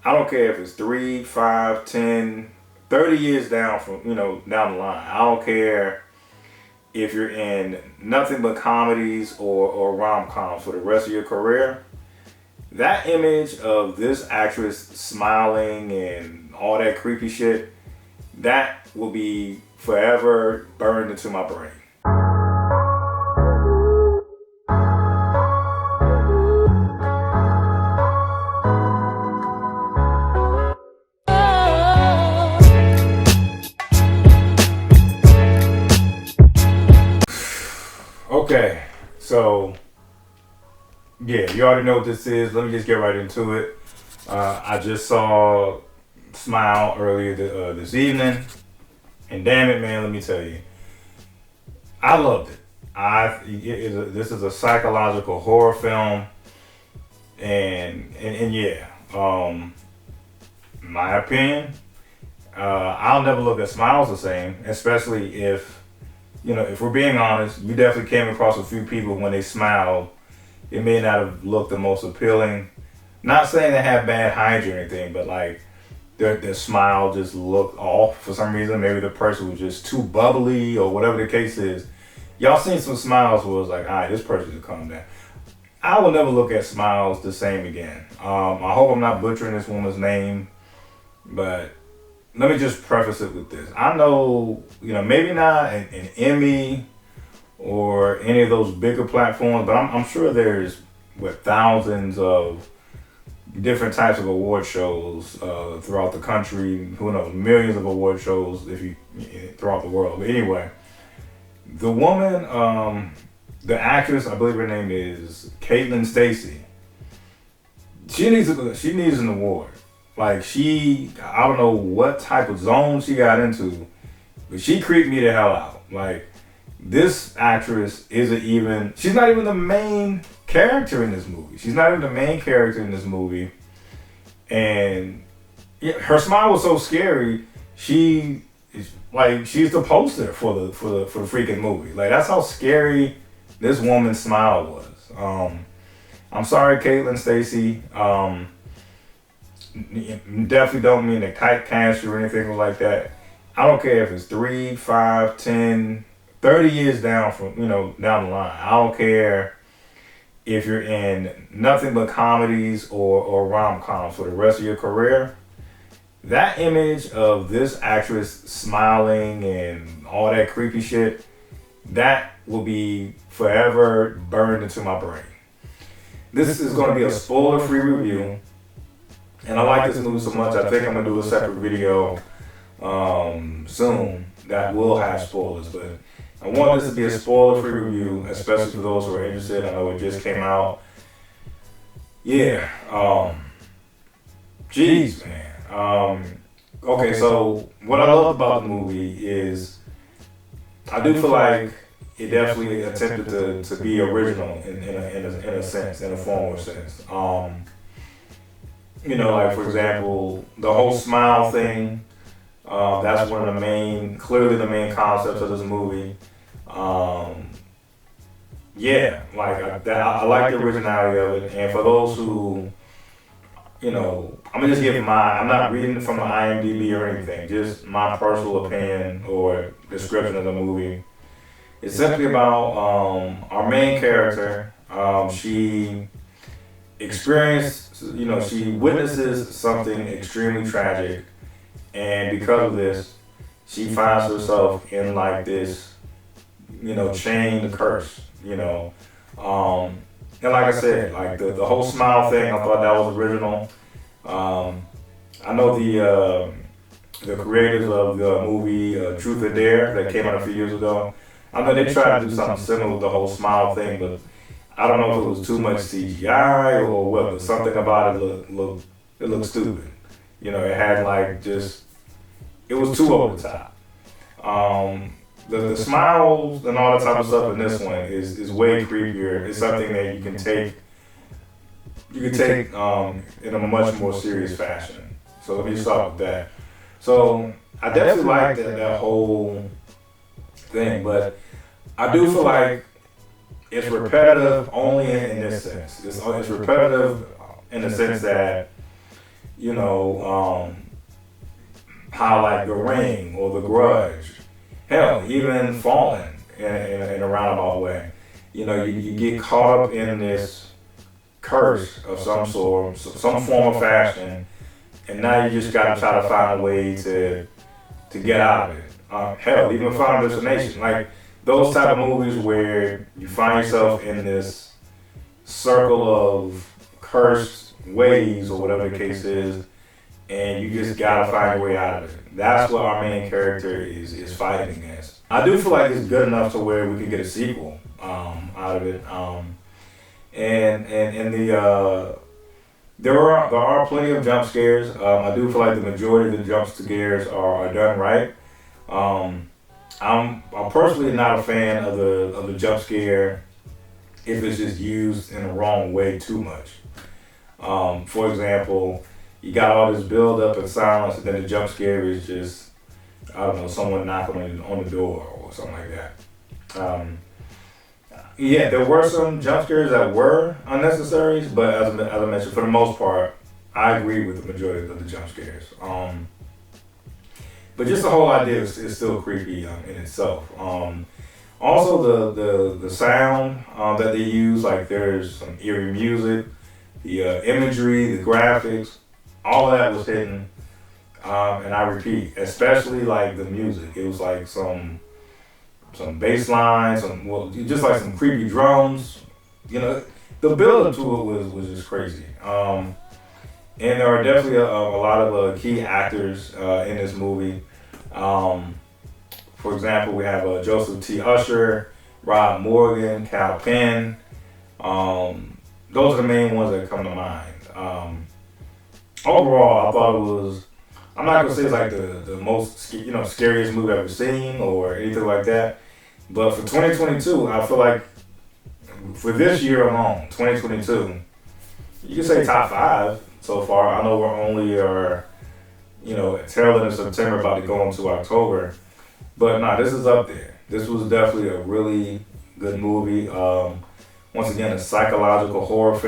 I don't care if it's 3, 5, 10, 30 years down down the line. I don't care if you're in nothing but comedies or rom-coms for the rest of your career. That image of this actress smiling and all that creepy shit, that will be forever burned into my brain. Okay, so yeah, you already know what this is. Let me just get right into it. I just saw Smile earlier this evening, and damn it, man, let me tell you, I loved it. This is a psychological horror film, and yeah, my opinion, I'll never look at Smiles the same, especially if if we're being honest, you definitely came across a few people when they smiled. It may not have looked the most appealing. Not saying they have bad hygiene or anything, but like their smile just looked off for some reason. Maybe the person was just too bubbly or whatever the case is. Y'all seen some smiles where it was like, all right, this person should calm down. I will never look at Smiles the same again. I hope I'm not butchering this woman's name, but let me just preface it with this. I know, maybe not an Emmy or any of those bigger platforms, but I'm sure there's thousands of different types of award shows throughout the country. Who knows, millions of award shows throughout the world. But anyway, the woman, the actress, I believe her name is Caitlin Stasey. She needs an award. Like I don't know what type of zone she got into, but she creeped me the hell out. Like, this actress she's not even the main character in this movie. And her smile was so scary. She's the poster for the freaking movie. Like, that's how scary this woman's smile was. I'm sorry, Caitlin Stasey. Definitely don't mean to typecast you or anything like that. I don't care if it's 3, 5, 10, 30 years down down the line. I don't care if you're in nothing but comedies or rom-coms for the rest of your career. That image of this actress smiling and all that creepy shit, that will be forever burned into my brain. This is going to be a spoiler-free review. And I like this movie so much, I think I'm going to do a separate video soon that will have spoilers. But I want this to be a spoiler-free review, especially for those who are interested. I know it just came out. Yeah. Jeez, man. Okay, so what I love about the movie is I do feel like it definitely attempted to be original in a sense, in a formal sense. Like, for example, the whole smile thing, that's clearly the main concepts of this movie. I like the originality of it. And for those who, I'm going to just give I'm not reading from the IMDb or anything, just my personal opinion or description of the movie. It's simply about our main character. She she witnesses something extremely tragic, and because of this, she finds herself in like this, chain curse, and like I said, like the whole smile thing, I thought that was original. I know the creators of the movie Truth or Dare that came out a few years ago. I know they tried to do something similar with the whole smile thing, but I don't know if it was too much CGI or what, but something about it looked stupid. It had it was too over the top. The smiles and all that type of stuff in this one is way creepier. It's something that you can take in a much more serious fashion. So let me start with that. So I definitely like that whole thing, but I do feel like it's repetitive only in this sense. It's repetitive in the sense that you know, highlight The Ring or The Grudge. Hell, even Fallen in a roundabout way. You get caught up in this curse of some sort, some form of fashion, and now you just gotta try to find a way to get out of it. Hell, even Final Destination, like those type of movies where you find yourself in this circle of cursed ways or whatever the case is, and you just gotta find your way out of it. That's what our main character is fighting against. I do feel like it's good enough to where we could get a sequel out of it. And there are plenty of jump scares. I do feel like the majority of the jump scares are done right. I'm personally not a fan of the jump scare if it's just used in the wrong way too much. For example, you got all this build up and silence, and then the jump scare is just, I don't know, someone knocking on the door or something like that. Yeah, there were some jump scares that were unnecessary, but as I mentioned, for the most part, I agree with the majority of the jump scares. But just the whole idea is still creepy in itself. Also, the sound that they use, like there's some eerie music, the imagery, the graphics, all of that was hidden. And I repeat, especially like the music. It was like some bass lines, just like some creepy drums. The build up to it was just crazy. And there are definitely a lot of key actors in this movie. For example, we have Joseph T. Usher, Rob Morgan, Cal Penn. Those are the main ones that come to mind. Overall, I thought it was, I'm not going to say it's like the most scariest movie I've ever seen or anything like that. But for 2022, I feel like for this year alone, 2022, you can say top 5 so far. I know we're only tail end of September, about to go into October. But nah, this is up there. This was definitely a really good movie. Once again, a psychological horror film.